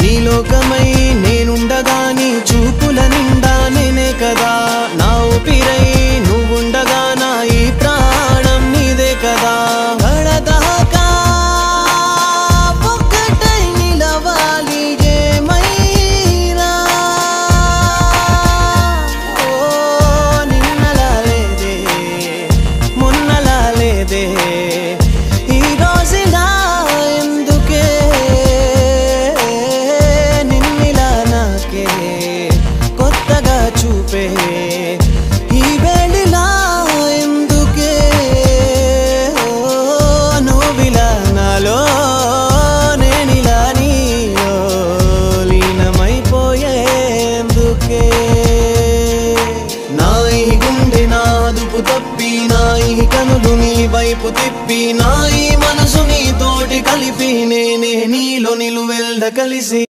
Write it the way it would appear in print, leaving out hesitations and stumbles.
నీ లోకమై నేనుండగా నీ చూపుల నిండా నేనే కదా నా ఊపిరై నువ్వుండగా నా ఈ ప్రాణం నీదే కదా గడదాకా ఒక్కటై నిలవాలి ఏమైనా ఓ నిన్నలా లేదే మొన్నలా లేదే ఈ రోజులా ఎందుకే నిన్నిలా నాకే కొత్తగా చూపే ఈ వేళలా ఎందుకే నువ్విలా నాలో నేనిలా నీలో లీనమైపోయేందుకే నా ఈ గుండె నాదుపు తప్పి నా ఈ కనులు నీ వైపు తిప్పి నా ఈ మనసు నీ తోటి కలిపి నేనే నీలో నిలువెల్ద కలిసి